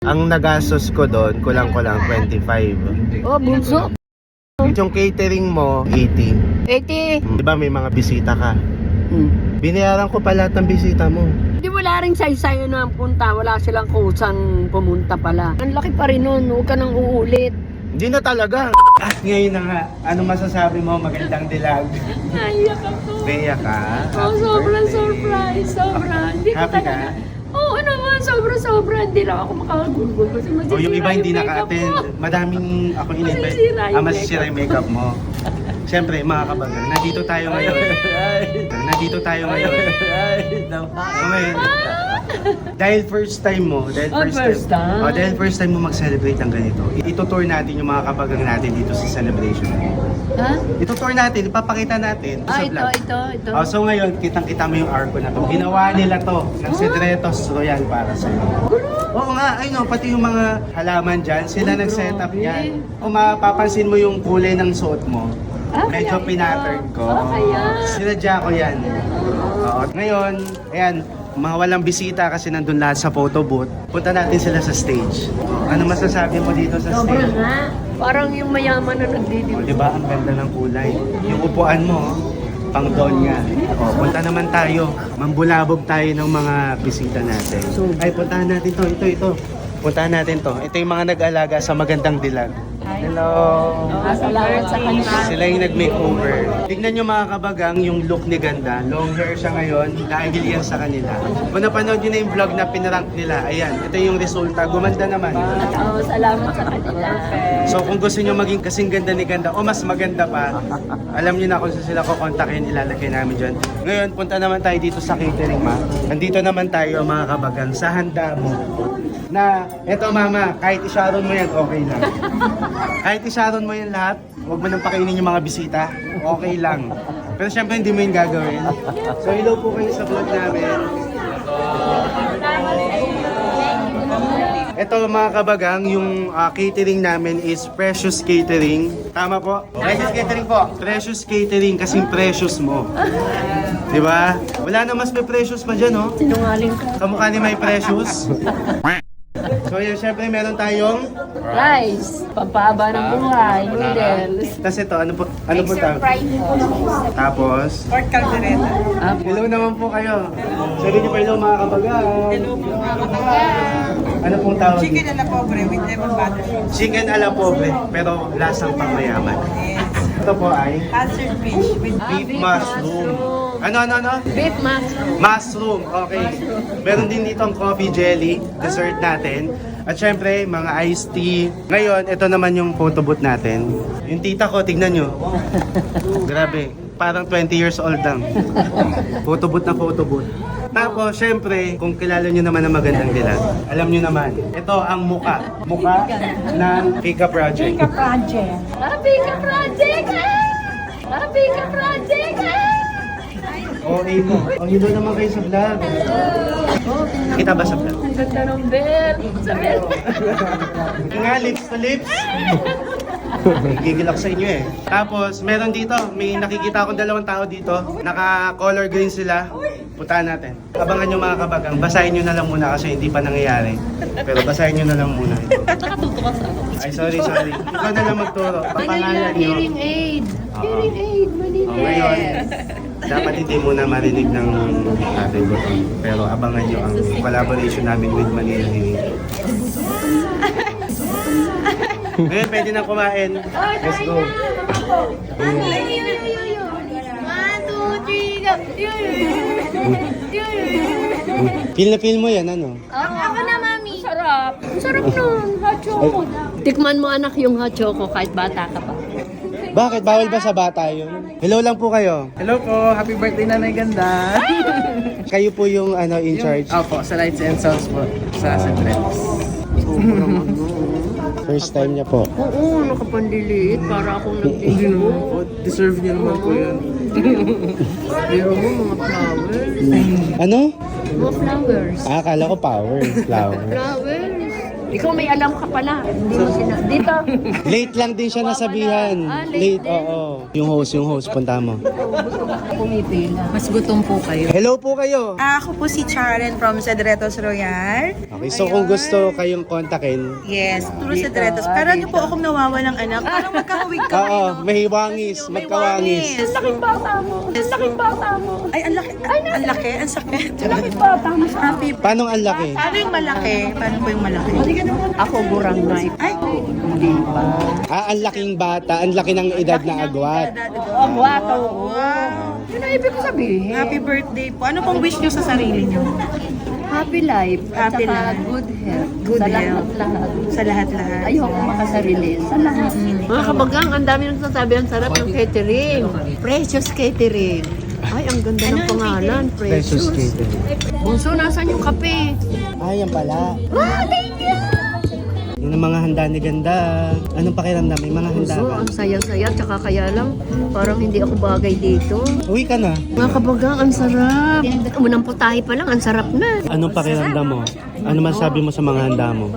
Ang nagastos ko doon, kulang-kulang 25. Oh, bunso. Yung catering mo, 80. 80. Di ba may mga bisita ka? Hmm. Binayaran ko pa lahat ng bisita mo. Di wala rin sayo na punta. Wala silang kusang pumunta pala. Ang laki pa rin nun. Huwag ka nang uulit. Hindi na talaga. At ngayon na nga, ano masasabi mo? Magandang dilag. Naiyak ako. Beya ka? Oh, sobrang surprise. Sobrang. Hindi ko Happy ka? talaga. Oo naman, sobra-sobra. Hindi lang ako makakagulgol kasi masisira O yung iba hindi makeup naka-attend. mo. Madaming ako in-invite. Masisira yung Masisira yung makeup mo. Siyempre, mga kabagal, nandito tayo ngayon. Nandito tayo ngayon. So ngayon, dahil first time mo, dahil first time mo mag-celebrate ng ganito, itutour natin yung mga kabagang natin dito sa celebration. Ha? Itutour natin, ipapakita natin sa vlog. Ito. So ngayon, kitang-kita mo yung arko na to. Ginawa nila to ng Cedretos Royal para sa'yo. Oo nga, ay no, pati yung mga halaman dyan, sila nag-set up yan. Kung mapapansin mo yung kulay ng suot mo, medyo kaya pinattern ko. kaya. Sinadya ko yan. Oo. Ngayon, ayan, mga walang bisita kasi nandun lahat sa photo booth. Punta natin sila sa stage. Ano masasabi mo dito sa Sobra stage? nga. Parang yung mayaman na O, nagdidibig. di ba? Ang ganda ng kulay. Yung upuan mo, pang donya. O, punta naman tayo. Mambulabog tayo ng mga bisita natin. Ay, puntahan natin to. Ito. Puntahan natin to. Ito yung mga nag-alaga sa magandang dilag. Hello! Salamat sa kanila. Sila yung nag-makeover. Tignan nyo mga kabagang yung look ni Ganda. Long hair siya ngayon. Dahil yan sa kanila. Kung napanood nyo na yung vlog na pinarank nila, ayan, ito yung resulta. Gumanda naman. Salamat sa kanila. So kung gusto nyo maging kasing ganda ni Ganda o mas maganda pa, alam nyo na kung saan sila kukontakin, ilalagay namin dyan. Ngayon, punta naman tayo dito sa catering, ma. Nandito naman tayo mga kabagang sa handa mo. Na, eto mama, kahit isharon mo yan, okay lang. Kahit isharon mo yan lahat, huwag mo nang pakainin yung mga bisita, okay lang. Pero syempre hindi mo yung gagawin. So hello po kayo sa vlog namin. Ito mga kabagang, yung catering namin is Precious Catering. Tama po? Precious Catering po. Precious Catering, kasing precious mo. Diba? Wala na mas may precious pa dyan, oh. Sinungaling ka. Kamukha ni may precious. So yun, syempre meron tayong Rice. Pampahaba ng buhay. Noodles. tapos ito, ano po tawag? Tapos, Pork caldereta. hello naman po kayo. Sabi niyo pa hello mga kabagang. Hello po mga kabagan. Ano pong tawag? Chicken na pobre with lemon butter. Chicken a la pobre, pero lasang pangmayaman. Yes. Ito po ay Pancered fish with beef mushroom. Ano? Beef mushroom. Mushroom, okay. Meron din dito ang coffee jelly, dessert natin. At syempre, mga iced tea. Ngayon, ito naman yung photo booth natin. Yung tita ko, tignan nyo. Grabe, parang 20 years old lang. Photo booth na photo booth. Tapos, syempre, kung kilala nyo naman ang magandang dilag, alam nyo naman, ito ang muka. Muka ng Pika Project. project. Happy ka project! Happy ka project! Okay mo. Ang yun naman kayo sa vlog. Kita ba sa vlog? Ang ganda ng bell. Sa bell. Nga, lips to lips. Gigil ako sa inyo eh. Tapos, meron dito, may nakikita akong dalawang tao dito. Naka-color green sila. Puntahan natin. Abangan nyo mga kabagang. Basahin nyo na lang muna kasi hindi pa nangyayari. Pero basahin nyo na lang muna. Nakatuto ka sa ako. Ay, sorry. Ikaw na lang magturo. Papangalan nyo. Hearing aid. Hearing aid. Manila. Ngayon, dapat hindi muna marinig ng ating buto. Pero abangan nyo ang collaboration namin with Manila Hearing. Ngayon, pwede na kumain. Let's go. Feel na feel mo yan, ano? Ako na, mami. Sarap. Sarap nun. Hot choco. Tikman mo, anak, yung hot choco kahit bata ka pa. Bakit? Bawal ba sa bata yun? Hello lang po kayo. Hello po, happy birthday Nanay Ganda. Kayo po yung in charge. Opo, sa Lights and Sounds po, sa Centrex. First time niya po. Oo, nakapandiliit. Para akong nagtibo. Deserve niyo naman po yun. Pero mo, mga flowers. Ano? Mga flowers. Akala ko power. Flower. Flowers. Ikaw may alam ka pala. Hindi mo dito. Late lang din siya nasabihan. late din. Oo. Yung host, punta mo. Pumipila. Mas gutom po kayo. Hello po kayo. Ako po si Charen from Cedretos Royal. Okay, so kung gusto kayong kontakin, Yes, through Cedretos. Pero niyo po akong nawawalang anak. Parang magkakawig kami, oo, no? may hiwangis, May magkawangis. wangis. Laking bata mo. Laking bata mo. Ay, ang laki. Ang laki. Ang sakit. Laking bata mo. Happy. Paano ang laki? Paano yung malaki? Paano po yung malaki? Ako gurang na. Ay, Ang laking bata, ang laki ng edad na agwat. Ang wato. wow. Yun ang ibig ko sabihin. Happy birthday po. Ano pong wish niyo sa sarili niyo? Happy life. At Happy saka life. good health. Good sa health. lahat-lahat. Sa lahat-lahat. Ayoko makasarili. Sa lahat. Mga kabagang, ang dami nagsasabi ang sarap ng catering. Precious catering. Ay, ang ganda ng pangalan. Precious Precious. catering. Bunso, nasan yung kape? Ay, yan pala. Ah, thank you! Yung mga handa ni ganda. Anong pakiramdam? May mga handa Bunso, ka? ang saya-saya. Tsaka kaya lang, parang hindi ako bagay dito. Uwi ka na. Mga kabagang, ang sarap. Unang putahe pa lang, ang sarap na. Anong pakiramdam mo? Ano masabi mo sa mga handa mo?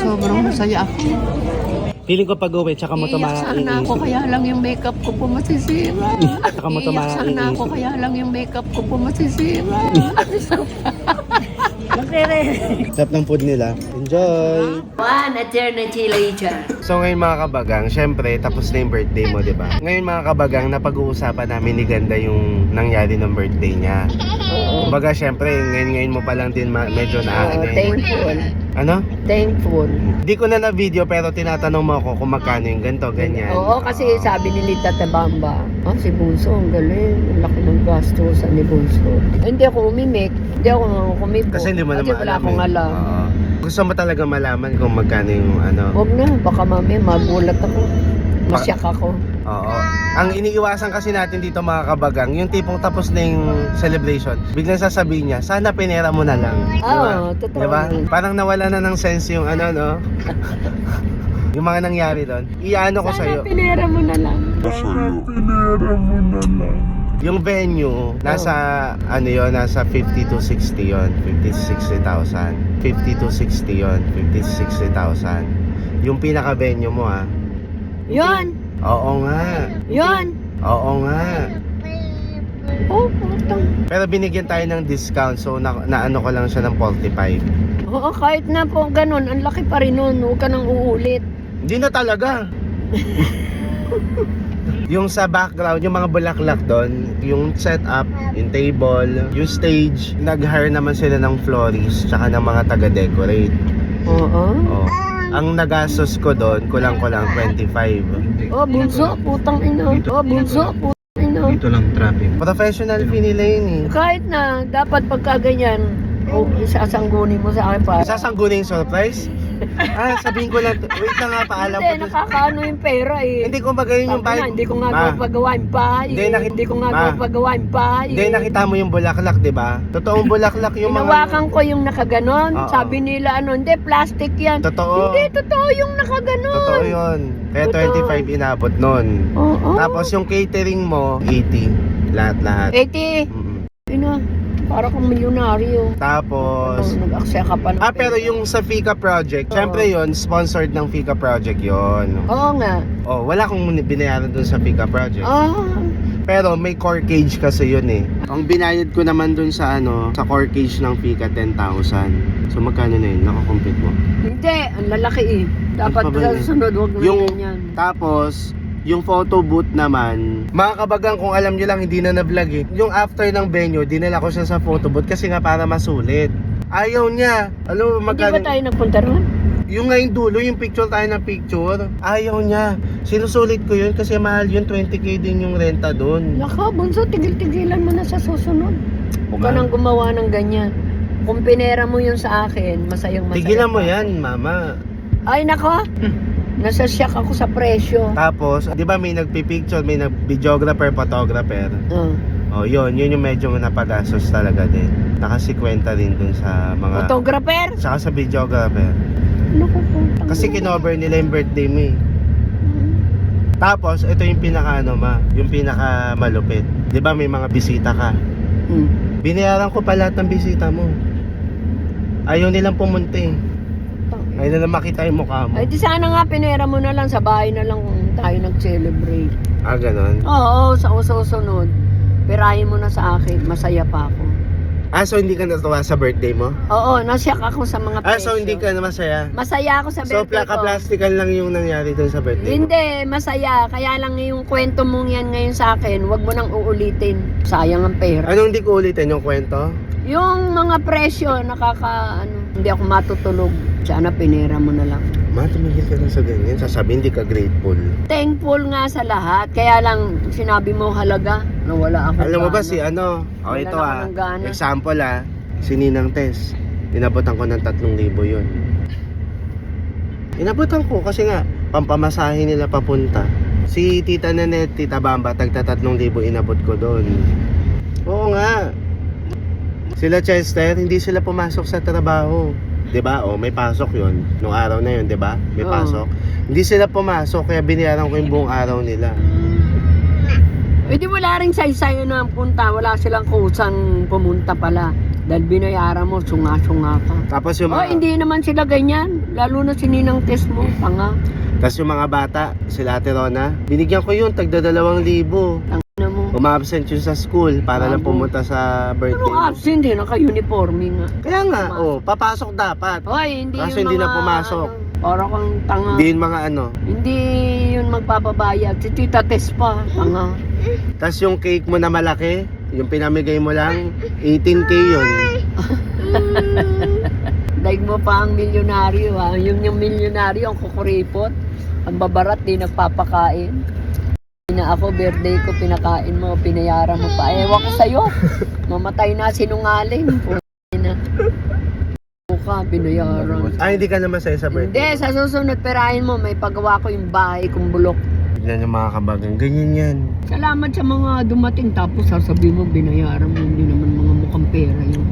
Sobrang masaya ako. Feeling ko pag-uwi, tsaka mo Iiyak na ako, kaya lang yung makeup ko po masisira. Tsaka mo Iiyak na ako, kaya lang yung makeup ko po masisira. Sarap ng food nila. Enjoy! One eternity later. So ngayon mga kabagang, syempre tapos na yung birthday mo, di ba? Ngayon mga kabagang, napag-uusapan namin ni Ganda yung nangyari ng birthday niya. Kumbaga syempre, ngayon mo pa lang din medyo Thankful. Ano? Thankful. Di ko na video pero tinatanong mo ako kung magkano yung ganito, ganyan. Oo, kasi sabi ni Lita Tabamba, si Bunso, ang galing. Ang laki ng gastusan ni Bunso. Hindi ako umimik. Hindi ako kumibo. Kasi hindi mo naman Kasi wala alam. akong alam. Oo. Gusto mo talaga malaman kung magkano yung ano. Huwag na, baka mami, magulat ako. Masyak ako. Oo. Ang iniiwasan kasi natin dito mga kabagang, yung tipong tapos na yung celebration, biglang sasabihin niya, sana pinera mo na lang. Oo, totoo. Diba? Parang nawala na ng sense yung ano, no? Yung mga nangyari doon. Iano ko sa'yo. Sana pinera mo na lang. Yung venue, nasa ano yun, nasa 50 to 60 yun. 50 to 60,000. 50 to 60 yun. 50 to 60,000. Yung pinaka-venue mo Yun! Oo nga. Yun! Oo nga. Oh, putang. Pero binigyan tayo ng discount so naano ko lang siya ng 45. Oo, kahit na po ganun, ang laki pa rin nun. Huwag ka nang uulit. Hindi na talaga. Yung sa background, yung mga bulaklak doon, yung setup, yung table, yung stage, nag-hire naman sila ng florist tsaka ng mga taga-decorate. Oo. Oh. Ang nagastos ko doon, kulang-kulang 25. Oh, Bunso, putang ina. Oh, Bunso, putang ina. lang traffic. Professional fee nila yun eh. Kahit na, dapat pagka ganyan, isasanggunin mo sa akin pa. Isasanggunin yung surprise? Sabihin ko lang, wait na nga, paalam ko. Hindi, nakakaano yung pera eh. Hindi, kumbaga yun yung Sabi nga, hindi ko nga Ma, gawagawain pa eh. Hindi ko nga Ma, gawagawain pa eh. Hindi, nakita mo yung bulaklak, di ba? Totoong bulaklak yung mga... Hinawakan ko yung nakaganon. Oo. Sabi nila ano, hindi, plastic yan. Totoo. Hindi, totoo yung nakaganon. Totoo yun. Kaya Totoo. 25 inabot nun. Oo. Tapos yung catering mo, 80. Lahat-lahat. 80. Mm-mm. Ina, para kang milyonaryo. Tapos... Nag-aksaya ka pa ng pero yung sa Fika Project, syempre yun, sponsored ng Fika Project yun. Oo nga. Oh, wala akong binayaran dun sa Fika Project. Ah, Pero may core cage kasi yun eh. Ang binayad ko naman dun sa sa core cage ng Fika, 10,000. So magkano na yun? Nakakompute mo? hindi, ang lalaki eh. Dapat Ano pa ba sa yun? susunod, huwag na Yung, ganyan. tapos, yung photo booth naman, mga kabagang kung alam nyo lang, hindi na na-vlog eh. Yung after ng venue, dinala ko siya sa photo booth kasi nga para masulit. Ayaw niya. Alam mo, Hindi ba tayo nagpunta ron? Yung ngayong dulo, yung picture tayo ng picture, ayaw niya. Sinusulit ko yun kasi mahal yun, 20k din yung renta doon. Naka, Bunso, tigil-tigilan mo na sa susunod. Huwag ka Ma. nang gumawa ng ganyan. Kung pinera mo yun sa akin, masayang masaya. Tigilan mo ka. yan, mama. Ay, nako. Nasa shock ako sa presyo. Tapos, di ba may nagpipicture, may videographer, photographer. Oh, yun yung medyo napagastos talaga din. Nakasikwenta din dun sa mga... Photographer? Saka sa videographer. Naku po. Kasi kinover nila yung birthday mo eh. Tapos, ito yung pinaka yung pinaka malupit. Di ba may mga bisita ka? Binayaran ko pa lahat ng bisita mo. Ayaw nilang pumunta eh. Ay na makita yung mukha mo. Ay, di sana nga pinera mo na lang. Sa bahay na lang tayo nag-celebrate. Ah, ganon. Oo, sa susunod. Pirahin mo na sa akin. Masaya pa ako. Ah, so hindi ka natuwa sa birthday mo? Oo, nasyak ako sa mga Ah, presyo. so hindi ka na masaya? Masaya ako sa So, birthday ko. plaka-plastikan lang yung nangyari dun sa birthday mo? Hindi, masaya. Kaya lang yung kwento mong yan ngayon sa akin, wag mo nang uulitin. Sayang ang pera. Anong hindi ko ulitin yung kwento? Yung mga presyo, hindi ako matutulog. Sana pinera mo na lang. Ma, tumigil ka na sa ganyan. Sasabihin, hindi ka grateful. Thankful nga sa lahat. Kaya lang, sinabi mo halaga, nawala ako. Alam mo ba gana. si ano? O Wala ito na ako ng gana. Example si Ninang Tess. Inabutan ko ng 3,000 yun. Inabutan ko kasi nga, pampamasahe nila papunta. Si Tita Nanette, Tita Bamba, tagta 3,000 inabot ko doon. Oo nga. Sila Chester, hindi sila pumasok sa trabaho. 'Di ba? May pasok 'yon. Nung araw na 'yon, 'di ba? May Oo. pasok. Hindi sila pumasok kaya binayaran ko yung buong araw nila. Eh di wala rin say-sayo na punta. Wala silang kusang pumunta pala. Dahil binayaran mo, sunga-sunga ka. Tapos yung Oh, mga hindi naman sila ganyan. Lalo na si Ninang Tess mo, tanga. Tapos yung mga bata, sila Ate Rona, binigyan ko yun tagda 2,000. Tanga mo. Umabsent yun sa school para lang Bago. pumunta sa birthday Ano mo. absent eh, naka-uniforme nga. Kaya nga, papasok dapat. Hoy, hindi Kaso yung hindi mga, na pumasok. Parang kang tanga. Hindi yun mga ano. Hindi yun magpapabayad. Si Tita Tess pa, tanga. Tapos yung cake mo na malaki, yung pinamigay mo lang, 18K yun. Daig mo pa ang milyonaryo ha. Yung milyonaryo ang kukuripot. Ang babarat di nagpapakain. Na ako, birthday ko, pinakain mo, pinayaran mo pa. Ewan ko sa'yo. Mamatay na sinungaling. Na. Ka, binayaran. Ah, hindi ka na masaya sa Hindi, birthday? sa susunod, perahin mo, may pagawa ko yung bahay kong bulok. Tignan yung mga kabagang, ganyan yan. Salamat sa mga dumating, tapos sasabihin mo, binayaran mo, hindi naman mga mukhang pera yun.